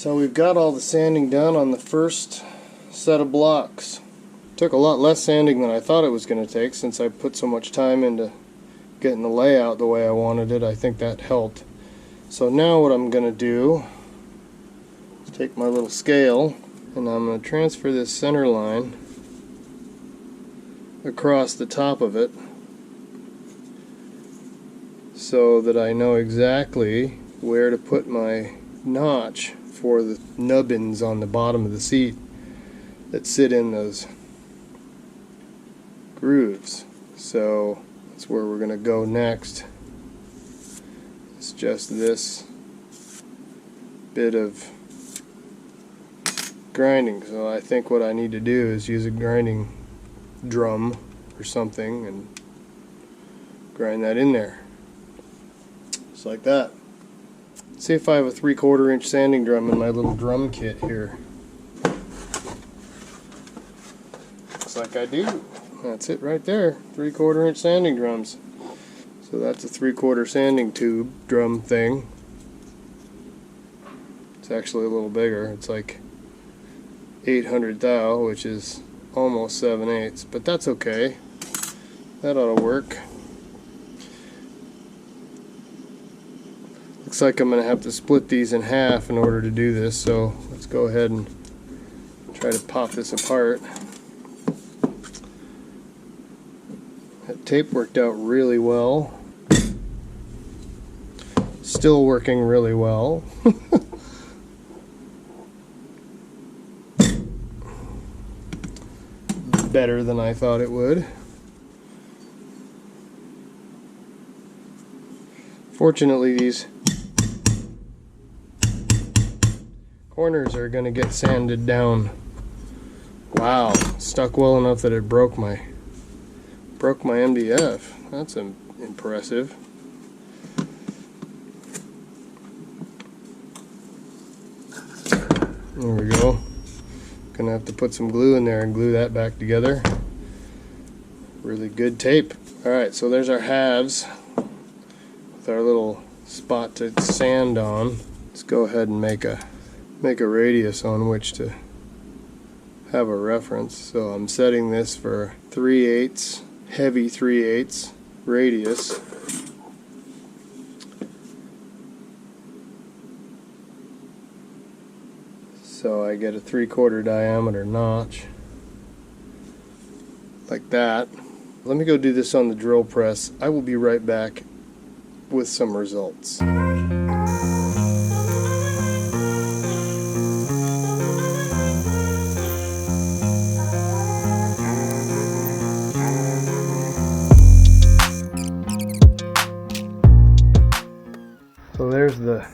So we've got all the sanding done on the first set of blocks. Took a lot less sanding than I thought it was going to take since I put so much time into getting the layout the way I wanted it. I think that helped. So now what I'm going to do is take my little scale and I'm going to transfer this center line across the top of it so that I know exactly where to put my notch for the nubbins on the bottom of the seat that sit in those grooves. So that's where we're going to go next. It's just this bit of grinding. So I think what I need to do is use a grinding drum or something and grind that in there. Just like that. See if I have a 3/4 inch sanding drum in my little drum kit here. Looks like I do. That's it right there. 3/4 inch sanding drums. So that's a 3/4 sanding tube drum thing. It's actually a little bigger. It's like 800 thou, which is almost 7/8, but that's okay. That ought to work. Looks like I'm going to have to split these in half in order to do this, so let's go ahead and try to pop this apart. That tape worked out really well. Still working really well. Better than I thought it would. Fortunately, these corners are going to get sanded down. Wow, stuck well enough that it broke my MDF. That's impressive. There we go. Gonna have to put some glue in there and glue that back together. Really good tape. Alright, so there's our halves with our little spot to sand on. Let's go ahead and make a radius on which to have a reference. So I'm setting this for 3/8, heavy 3/8 radius. So I get a 3/4 diameter notch like that. Let me go do this on the drill press. I will be right back with some results. So there's the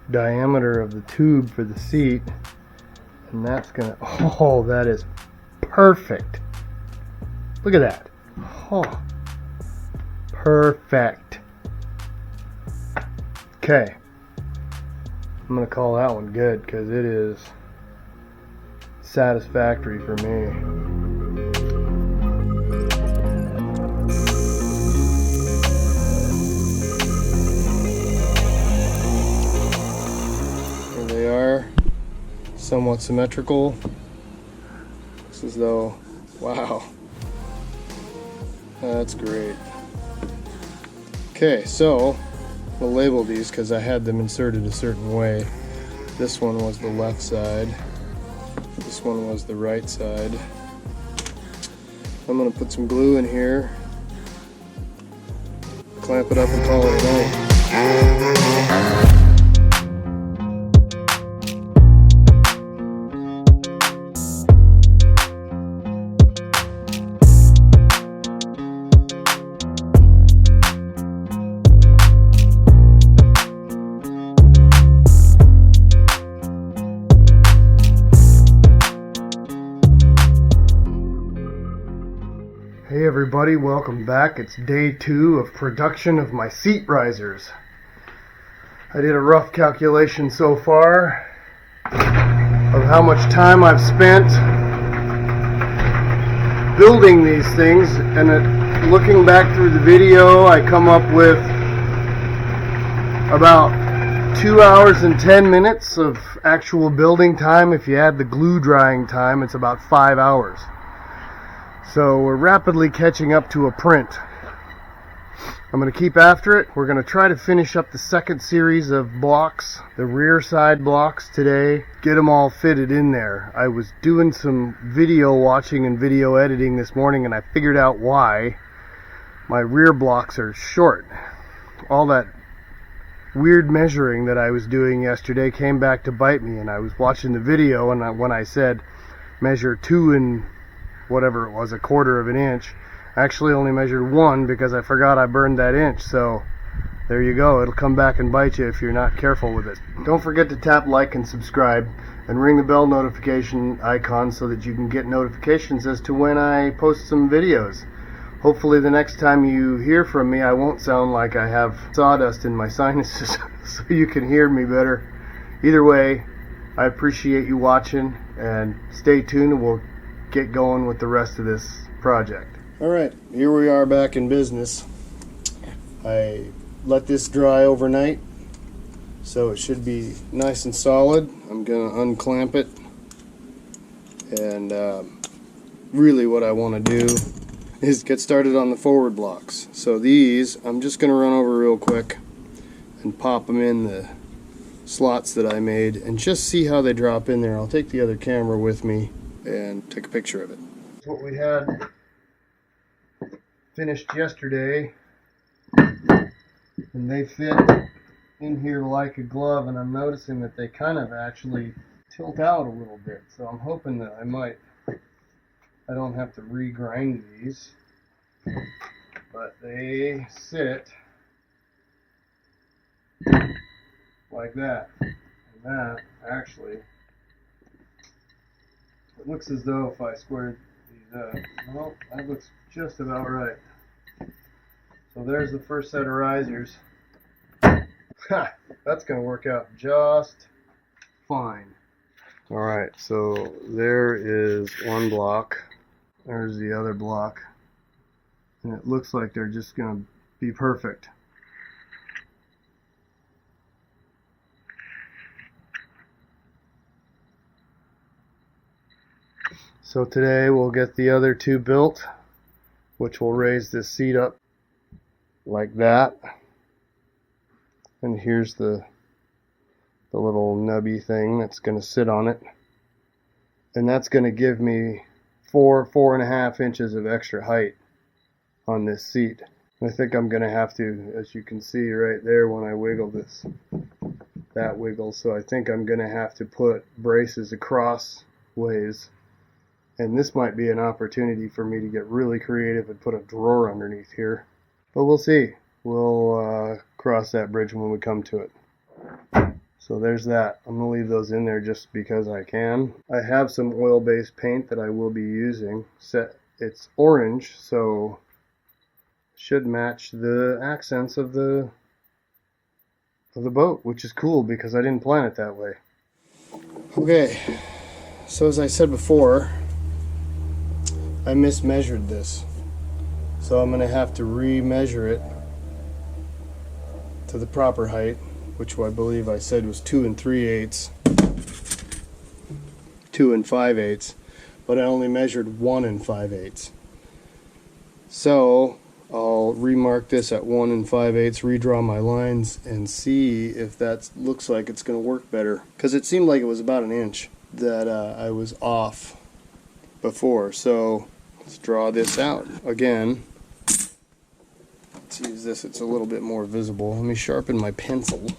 diameter of the tube for the seat, and that's gonna, oh, that is perfect. Look at that. Oh, perfect. Okay, I'm gonna call that one good because it is satisfactory for me. Somewhat symmetrical. Looks as though, wow, that's great. Okay, so we'll label these because I had them inserted a certain way. This one was the left side. This one was the right side. I'm going to put some glue in here, clamp it up and call it a night. Hey everybody, welcome back. It's day 2 of production of my seat risers. I did a rough calculation so far of how much time I've spent building these things, and looking back through the video, I come up with about 2 hours and 10 minutes of actual building time. If you add the glue drying time, it's about 5 hours. So we're rapidly catching up to a print. I'm going to keep after it. We're going to try to finish up the second series of blocks, the rear side blocks today, get them all fitted in there. I was doing some video watching and video editing this morning, and I figured out why my rear blocks are short. All that weird measuring that I was doing yesterday came back to bite me, and I was watching the video, and when I said measure 2 and whatever it was, 1/4 of an inch, I actually only measured 1 because I forgot I burned that inch. So there you go, it'll come back and bite you if you're not careful with it. Don't forget to tap like and subscribe and ring the bell notification icon so that you can get notifications as to when I post some videos. Hopefully the next time you hear from me, I won't sound like I have sawdust in my sinuses so you can hear me better. Either way, I appreciate you watching, and stay tuned and we'll get going with the rest of this project. Alright, here we are back in business. I let this dry overnight, so it should be nice and solid. I'm going to unclamp it, and really what I want to do is get started on the forward blocks. So these, I'm just going to run over real quick and pop them in the slots that I made and just see how they drop in there. I'll take the other camera with me and take a picture of it. That's what we had finished yesterday, and they fit in here like a glove, and I'm noticing that they kind of actually tilt out a little bit, so I'm hoping that I don't have to regrind these, but they sit like that, and that actually, it looks as though if I squared these up, well, that looks just about right. So there's the first set of risers. Ha! That's going to work out just fine. Alright, so there is one block. There's the other block. And it looks like they're just going to be perfect. So today we'll get the other 2 built, which will raise this seat up like that. And here's the little nubby thing that's going to sit on it. And that's going to give me 4.5 inches of extra height on this seat. I think I'm going to have to, as you can see right there when I wiggle this, that wiggles. So I think I'm going to have to put braces across ways. And this might be an opportunity for me to get really creative and put a drawer underneath here. But we'll see. We'll cross that bridge when we come to it. So there's that. I'm going to leave those in there just because I can. I have some oil-based paint that I will be using. It's orange, so should match the accents of the boat, which is cool because I didn't plan it that way. Okay, so as I said before, I mismeasured this, so I'm going to have to re-measure it to the proper height, which I believe I said was 2 3/8, 2 5/8, but I only measured 1 5/8. So I'll remark this at 1 5/8, redraw my lines, and see if that looks like it's going to work better, because it seemed like it was about an inch that I was off before. So let's draw this out again. Let's use this, it's a little bit more visible. Let me sharpen my pencil.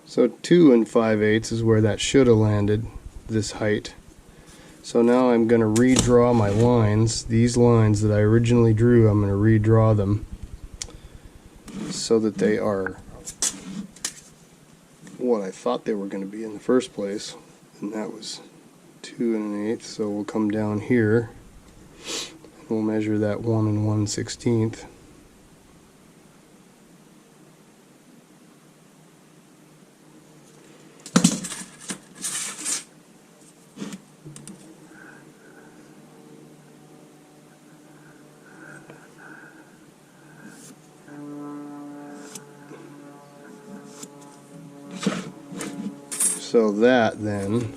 So 2 5/8 is where that should have landed, this height. So now I'm going to redraw my lines. These lines that I originally drew, I'm going to redraw them so that they are what I thought they were going to be in the first place. And that was 2 1/8. So we'll come down here and we'll measure that 1 1/16. So that then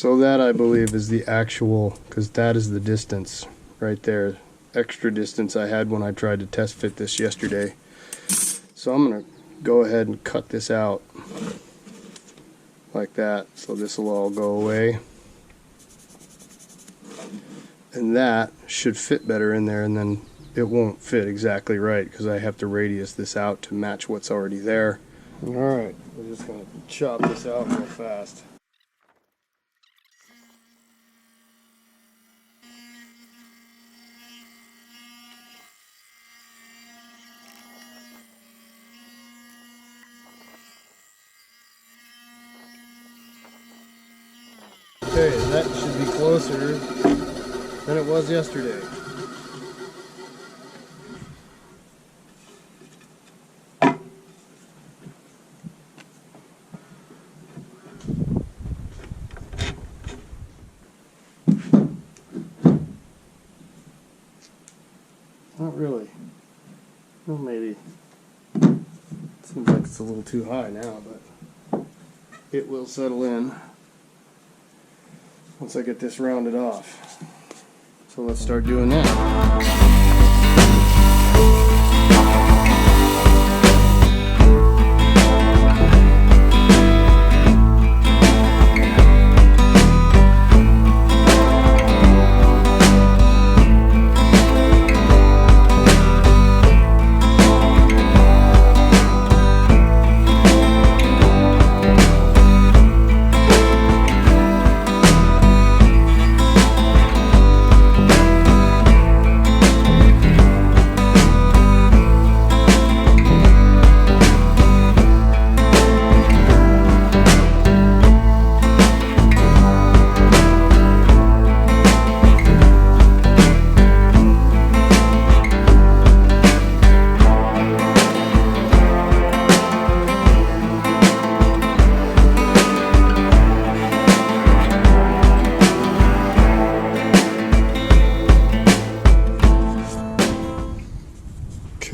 I believe is the actual, because that is the distance right there, extra distance I had when I tried to test fit this yesterday. So I'm going to go ahead and cut this out like that, so this will all go away, and that should fit better in there, and then it won't fit exactly right because I have to radius this out to match what's already there. Alright, we're just going to chop this out real fast. Okay, that should be closer than it was yesterday. Not really. Well, maybe. Seems like it's a little too high now, but it will settle in once I get this rounded off. So let's start doing that.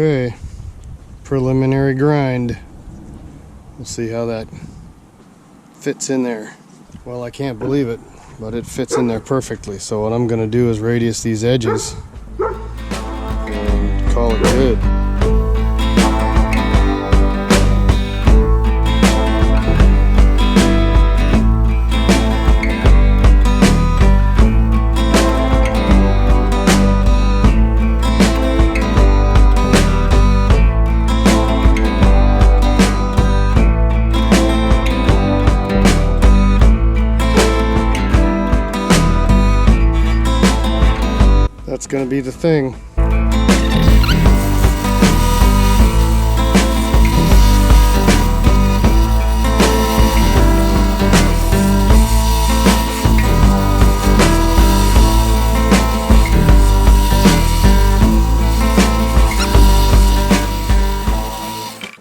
Okay, preliminary grind. We'll see how that fits in there. Well, I can't believe it, but it fits in there perfectly. So what I'm going to do is radius these edges and call it good. That's going to be the thing.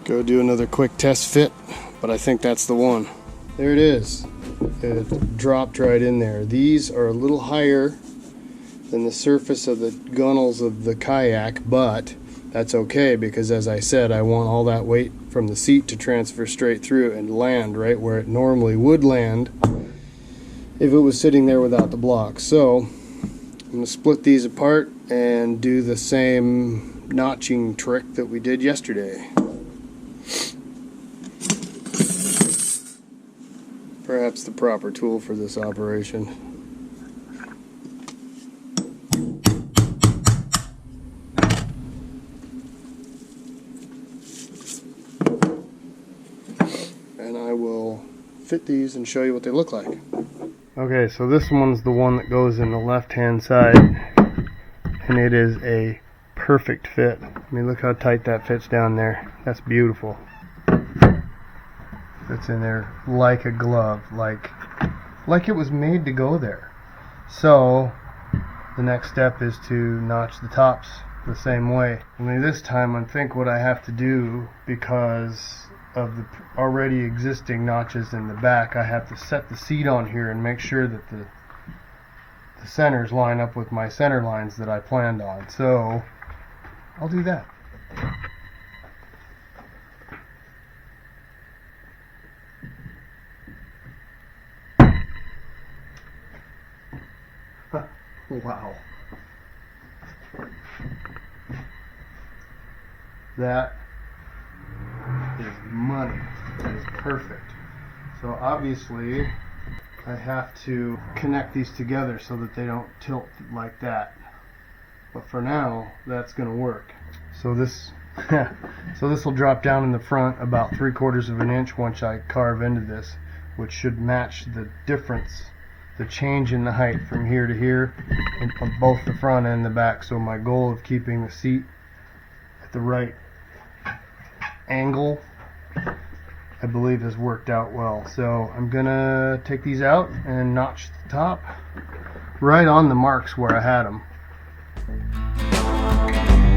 Go do another quick test fit, but I think that's the one. There it is. It dropped right in there. These are a little higher than the surface of the gunnels of the Kayak, but that's okay because, as I said, I want all that weight from the seat to transfer straight through and land right where it normally would land if it was sitting there without the block. So I'm going to split these apart and do the same notching trick that we did yesterday. Perhaps the proper tool for this operation. And I will fit these and show you what they look like. Okay, so this one's the one that goes in the left-hand side, and it is a perfect fit. I mean, look how tight that fits down there. That's beautiful. Fits in there like a glove, like it was made to go there. So the next step is to notch the tops the same way. Only this time I think what I have to do, because of the already existing notches in the back, I have to set the seat on here and make sure that the centers line up with my center lines that I planned on. So I'll do that. Wow. That is money. That is perfect. So obviously I have to connect these together so that they don't tilt like that. But for now, that's going to work. So this will drop down in the front about 3/4 of an inch once I carve into this, which should match the difference, the change in the height from here to here on both the front and the back. So my goal of keeping the seat at the right angle, I believe, has worked out well. So I'm gonna take these out and notch the top right on the marks where I had them.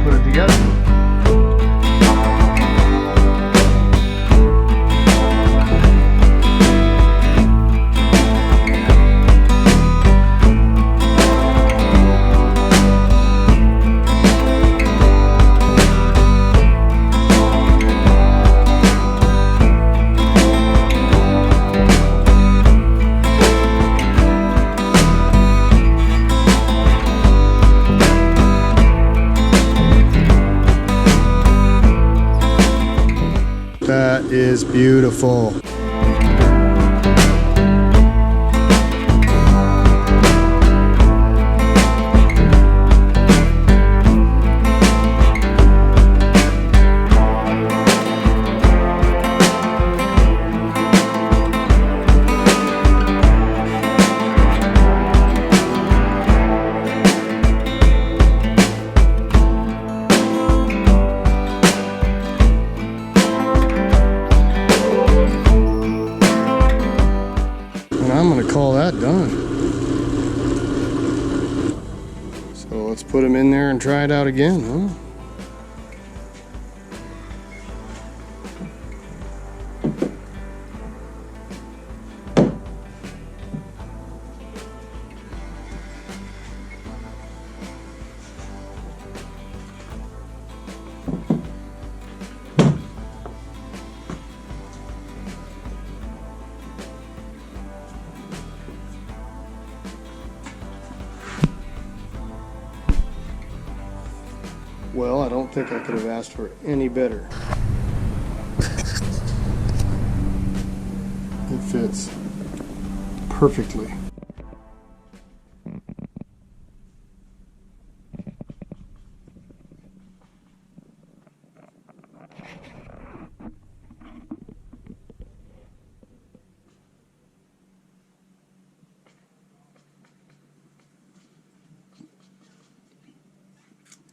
Put it together. That is beautiful. I'm going to call that done. So let's put them in there and try it out again, huh? Well, I don't think I could have asked for any better. It fits perfectly.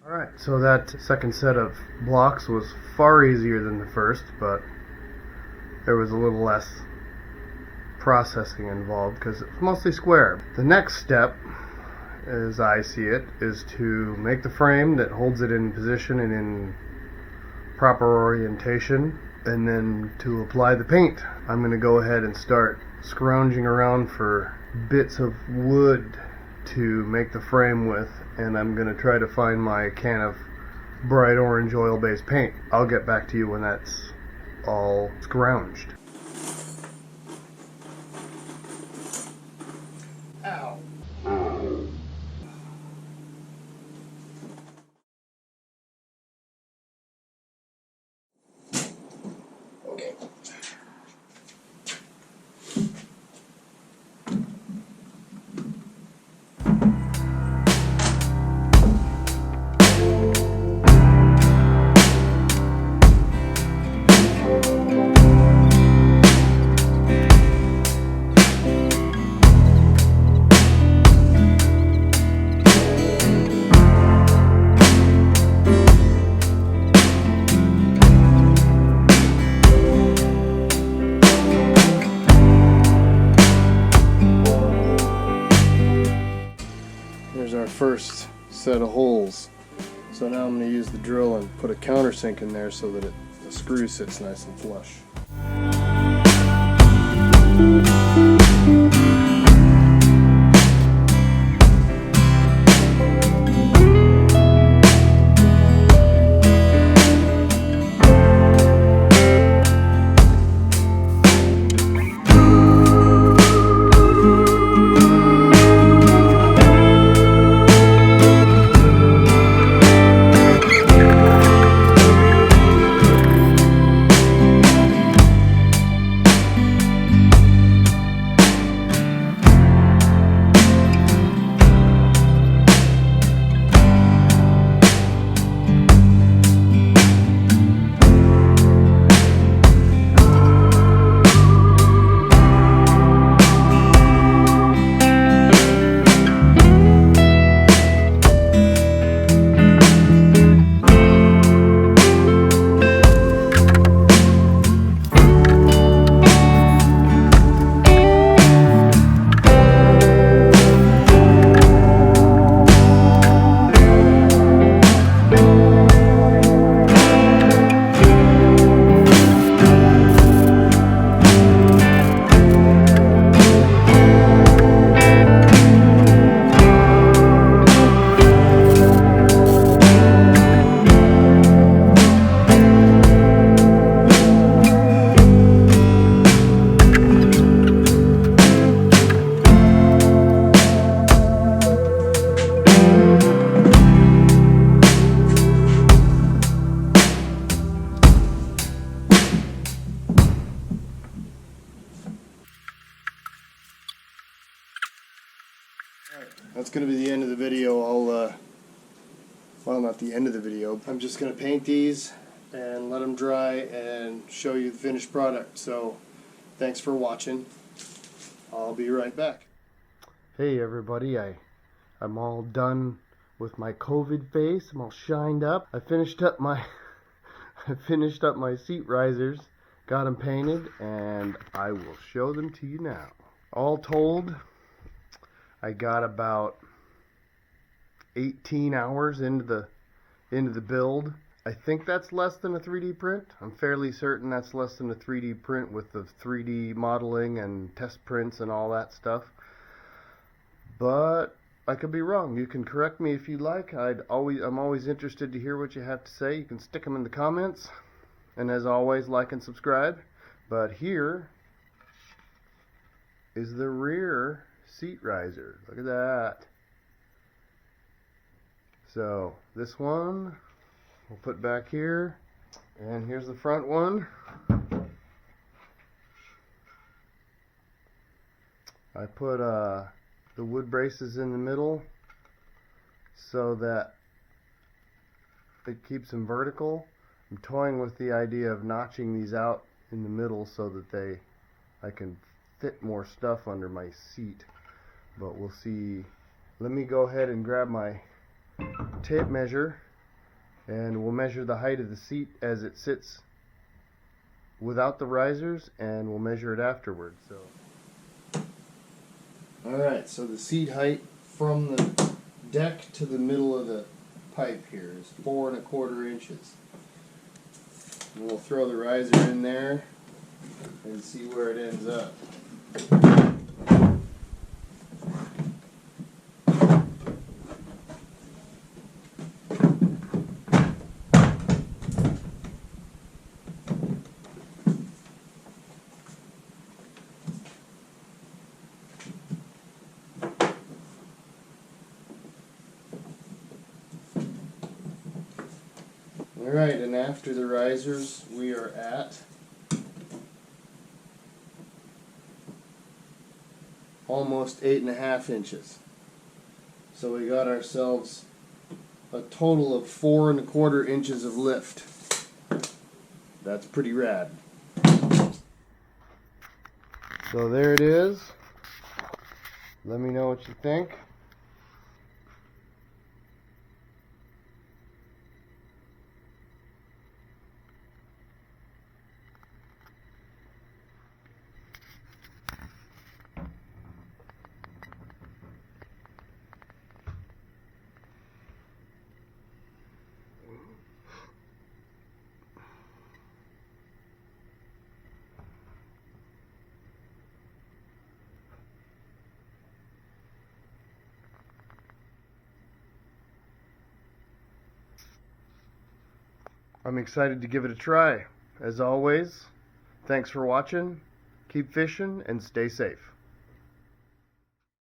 Alright, so that second set of blocks was far easier than the first, but there was a little less processing involved because it's mostly square. The next step, as I see it, is to make the frame that holds it in position and in proper orientation, and then to apply the paint. I'm going to go ahead and start scrounging around for bits of wood to make the frame with, and I'm going to try to find my can of bright orange oil-based paint. I'll get back to you when that's all scrounged. Ow. Okay. There's our first set of holes. So now I'm going to use the drill and put a countersink in there so that it the screw sits nice and flush. That's going to be the end of the video. Well, not the end of the video. I'm just going to paint these and let them dry and show you the finished product. So, thanks for watching. I'll be right back. Hey everybody, I'm all done with my COVID face. I'm all shined up. I finished up my seat risers, got them painted, and I will show them to you now. All told, I got about 18 hours into the build. I think that's less than a 3D print. I'm fairly certain that's less than a 3D print with the 3D modeling and test prints and all that stuff. But I could be wrong. You can correct me if you like. I'm always interested to hear what you have to say. You can stick them in the comments. And as always, like and subscribe. But here is the rear seat riser. Look at that. So this one we'll put back here, and here's the front one. I put the wood braces in the middle so that it keeps them vertical. I'm toying with the idea of notching these out in the middle so that I can fit more stuff under my seat. But we'll see. Let me go ahead and grab my tape measure, and we'll measure the height of the seat as it sits without the risers, and we'll measure it afterwards. So, alright, so the seat height from the deck to the middle of the pipe here is 4 1/4 inches. And we'll throw the riser in there and see where it ends up. Alright, and after the risers, we are at almost 8 1/2 inches. So we got ourselves a total of 4 1/4 inches of lift. That's pretty rad. So there it is. Let me know what you think. I'm excited to give it a try. As always, thanks for watching, keep fishing, and stay safe.